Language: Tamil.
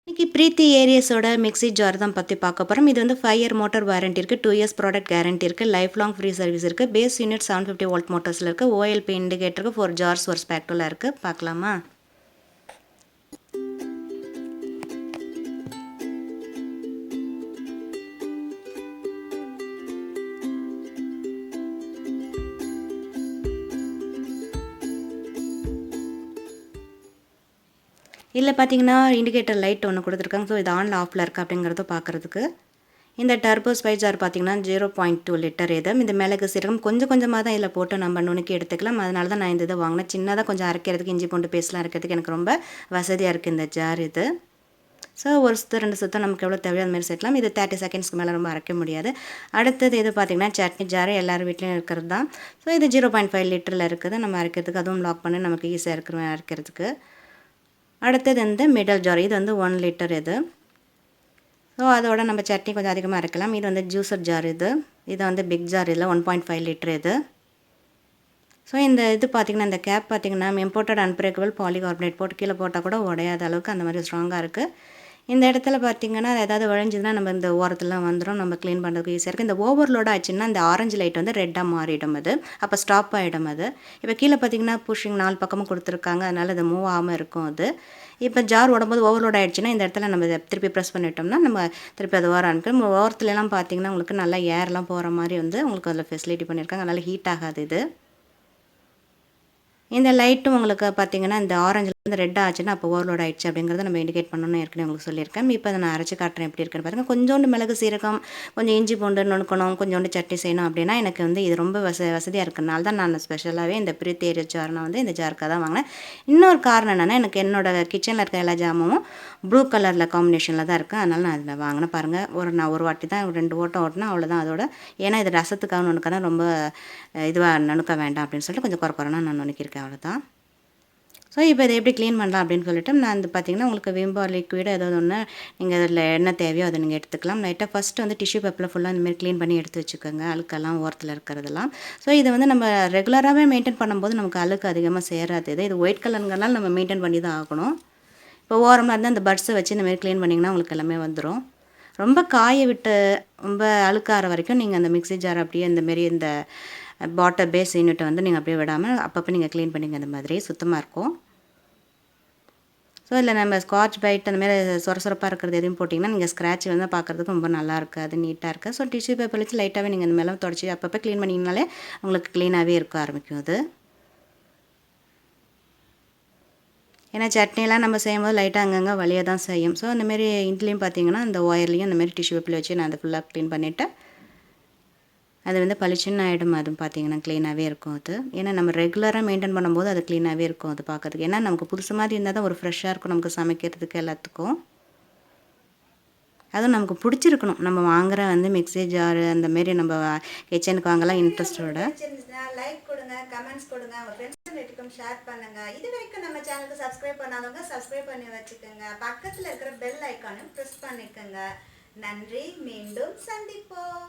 இன்னைக்கு பிரீத்தி ஏரியஸோட மிக்ஸி ஜார் தான் பற்றி பார்க்க போகிறோம். இது வந்து 5 இயர் மோட்டார் வாரண்டி இருக்குது, 2 இயர்ஸ் ப்ராடக்ட் கேரண்டி இருக்குது, லைஃப் லாங் ஃப்ரீ சர்வீஸ் இருக்குது, பேஸ் யூனிட் 750 வோல்ட் மோட்டர்ஸில் இருக்குது, ஓஎல்பி இண்டிகேட்டருக்கு 4 ஜார்ஸ் ஒரு ஸ்பேக்டோவில் இருக்குது. பார்க்கலாமா? இல்லை பார்த்தீங்கன்னா இண்டிகேட்டர் லைட் ஒன்று கொடுத்துருக்காங்க. ஸோ இது ஆன்ல ஆஃபில் இருக்குது அப்படிங்கிறத பார்க்குறதுக்கு. இந்த டர்போ ஸ்பை ஜார் பார்த்தீங்கன்னா 0.2 லிட்டர் இது. இந்த மிளகு சீரகம் கொஞ்சம் கொஞ்சமாக தான் இதில் போட்டு நம்ம நுணுக்கி எடுத்துக்கலாம். அதனால தான் நான் இந்த இதை வாங்கினேன். சின்னதாக கொஞ்சம் அரைக்கிறதுக்கு, இஞ்சி பூண்டு பேஸ்ட்லாம் அரைக்கிறதுக்கு எனக்கு ரொம்ப வசதியாக இருக்குது இந்த ஜார் இது. ஸோ ஒரு சுத்தம் 2 சுத்தம் நமக்கு எவ்வளோ தேவையோ அது மாதிரி சேர்க்கலாம். இது 30 செகண்ட்ஸ்க்கு மேலே ரொம்ப அரைக்க முடியாது. அடுத்தது இது பார்த்திங்கன்னா சட்னி ஜாரு எல்லார் வீட்லேயும் இருக்கிறது தான். ஸோ இது 0.5 லிட்டரில் இருக்குது. நம்ம அரைக்கிறதுக்கு அதுவும் லாக் பண்ணி நமக்கு ஈஸியாக இருக்கிற அரைக்கிறதுக்கு. அடுத்தது வந்து மிடல் ஜார். இது வந்து 1 லிட்டர் இது. ஸோ அதோட நம்ம சட்னி கொஞ்சம் அதிகமாக அரைக்கலாம். இது வந்து ஜூஸர் ஜார் இது. இது வந்து பிக் ஜார் இதில் 1.5 லிட்டர் இது. ஸோ இந்த இது பார்த்திங்கன்னா இந்த கேப் பார்த்திங்கன்னா இம்போர்ட்டட் அன்பிரேக்கபிள் பாலிகார்பனேட் போட்டு கீழே போட்டால் கூட உடையாத அளவுக்கு அந்த மாதிரி ஸ்ட்ராங்காக இருக்குது. இந்த இடத்துல பார்த்திங்கன்னா ஏதாவது விளைஞ்சதுன்னா நம்ம இந்த ஓரத்துலாம் வந்துடும், நம்ம க்ளீன் பண்ணுறதுக்கு ஈஸியாக இருக்குது. இந்த ஓவர்லோட் ஆச்சுன்னா இந்த ஆரஞ்சு லைட் வந்து ரெட்டாக மாறிடும், அது அப்போ ஸ்டாப் ஆகிடும் அது. இப்போ கீழே பார்த்திங்கன்னா புஷிங் 4 பக்கமும் கொடுத்துருக்காங்க, அதனால் அது மூவ் ஆகாமல் இருக்கும் அது. இப்போ ஜார் உடம்போது ஓவர்லோட் ஆகிடுச்சுன்னா இந்த இடத்துல நம்ம திருப்பி ப்ரெஸ் பண்ணிட்டோம்னா நம்ம திருப்பி அது ஓரம் அனுப்பி ஓரத்துலலாம் பார்த்திங்கன்னா உங்களுக்கு நல்லா ஏர்லாம் போகிற மாதிரி வந்து உங்களுக்கு அதில் ஃபெசிலிட்டி பண்ணியிருக்காங்க, அதனால் ஹீட் ஆகாது இது. இந்த லைட்டும் உங்களுக்கு பார்த்திங்கன்னா இந்த ஆரஞ்சில் வந்து ரெட் ஆச்சுன்னா அப்போ ஓவர்லோட் ஆகிடுச்சு அப்படிங்கிறத நம்ம இண்டிகேட் பண்ணணும்னு ஏற்கனவே உங்களுக்கு சொல்லியிருக்கேன். இப்போ அதை நான் அரைச்சி காட்டுறேன் எப்படி இருக்குன்னு பாருங்கள். கொஞ்சோண்டு மிளகு சீரகம், கொஞ்சம் இஞ்சி பூண்டு நுணுக்கணும், கொஞ்சோண்டு சட்னி செய்யணும் அப்படின்னா எனக்கு வந்து இது ரொம்ப வசதியாக இருக்கிறனால தான் நான் ஸ்பெஷலாகவே இந்த பிரீத்தி ஏரியஸ் ஜார் நான் வந்து இந்த ஜாருக்காக தான் வாங்கினேன். இன்னொரு காரணம் என்னென்னா எனக்கு என்னோடய கிச்சனில் இருக்க எல்லா ஜாமும் ப்ளூ கலரில் காம்பினேஷனில் தான் இருக்குது, அதனால் நான் அதில் வாங்கினேன். பாருங்கள், நான் ஒரு வாட்டி தான் 2 ஓட்டம் ஓட்டினா அவ்வளோதான் அதோட. ஏன்னா இது ரசத்துக்காக நுணுக்க தான், ரொம்ப இதுவாக நுணுக்க வேண்டாம் அப்படின்னு சொல்லிட்டு கொஞ்சம் குறைனா நான் நுணுக்கியிருக்கேன், அவ்வளோதான். ஸோ இப்போ இதை எப்படி க்ளீன் பண்ணலாம் அப்படின்னு சொல்லிட்டு நான் வந்து பார்த்திங்கன்னா உங்களுக்கு விம்போ லிக்விட் ஏதாவது ஒன்று நீங்கள் அதில் என்ன தேவையோ அதை நீங்கள் எடுத்துக்கலாம். லைட்டாக ஃபஸ்ட்டு வந்து டிஷ்யூ பேப்பரில் ஃபுல்லாக இந்தமாதிரி க்ளீன் பண்ணி எடுத்து வச்சுக்கோங்க, அழுக்கெல்லாம் ஓரத்தில் இருக்கிறதெல்லாம். ஸோ இதை வந்து நம்ம ரெகுலராகவே மெயின்டைன் பண்ணும்போது நமக்கு அழுக்கு அதிகமாக சேராது. இது ஒயிட் கலருங்கிறனால நம்ம மெயின்டைன் பண்ணி தான் ஆகணும். இப்போ ஓரமாக இருந்தால் அந்த பட்ஸை வச்சு இந்தமாரி க்ளீன் பண்ணிங்கன்னா உங்களுக்கு எல்லாமே வந்துடும். ரொம்ப காய விட்டு ரொம்ப அழுக்காகிற வரைக்கும் நீங்கள் அந்த மிக்ஸி ஜார் அப்படியே இந்தமாரி இந்த பாட்டர் பேஸ் யூனிட்டை வந்து நீங்கள் அப்படியே விடாமல் அப்பப்போ நீங்கள் க்ளீன் பண்ணிங்க, அந்த மாதிரி சுத்தமாக இருக்கும். ஸோ இதில் நம்ம ஸ்காட்ச் பைட் அந்தமாரி சொரப்பாக இருக்கிறது எதுவும் போட்டிங்கன்னா நீங்கள் ஸ்க்ராட்ச் வந்து பார்க்குறதுக்கு ரொம்ப நல்லா இருக்காது, நீட்டாக இருக்குது. ஸோ டிஷ்யூ பேப்பர் வச்சு லைட்டாகவே நீங்கள் இந்த மேலே தொடச்சி அப்பப்போ க்ளீன் பண்ணிங்கனாலே உங்களுக்கு க்ளீனாகவே இருக்க ஆரம்பிக்கும் அது. ஏன்னா சட்னிலாம் நம்ம செய்யும்போது லைட்டாக அங்கங்கே வலியாக தான் செய்யும். ஸோ அந்தமாரி இட்லியும் பார்த்திங்கன்னா அந்த ஒயர்லேயும் அந்தமாரி டிஷ்யூ பேப்பரில் வச்சு நான் அதை ஃபுல்லாக க்ளீன் பண்ணிவிட்டு அது வந்து பளிச்சுன்னு ஆகிடும். அதுவும் பார்த்திங்கன்னா க்ளீனாகவே இருக்கும் அது. ஏன்னா நம்ம ரெகுலராக மெயின்டைன் பண்ணும்போது அது க்ளீனாகவே இருக்கும் அது பார்க்குறதுக்கு. ஏன்னா நமக்கு புதுசு மாதிரி இருந்தால் தான் ஒரு ஃப்ரெஷ்ஷாக இருக்கும் நமக்கு சமைக்கிறதுக்கு எல்லாத்துக்கும். அதுவும் நமக்கு பிடிச்சிருக்கணும். நம்ம வாங்குகிற வந்து மிக்ஸி ஜாரு அந்தமாரி நம்ம கிச்சனுக்கு வாங்கலாம் இன்ட்ரெஸ்ட்டோட. லைக் கொடுங்க, கமெண்ட்ஸ் கொடுங்க, உங்கள் ஃப்ரெண்ட்ஸ் ரிலேட்டிவ்க்கும் ஷேர் பண்ணுங்கள். இது வரைக்கும் நம்ம சேனலுக்கு சப்ஸ்கிரைப் பண்ணாதவங்க சப்ஸ்கிரைப் பண்ணி வச்சுக்கோங்க. பக்கத்தில் இருக்கிற பெல் ஐக்கானையும் ப்ரெஸ் பண்ணிக்கோங்க. நன்றி, மீண்டும் சந்திப்போம்.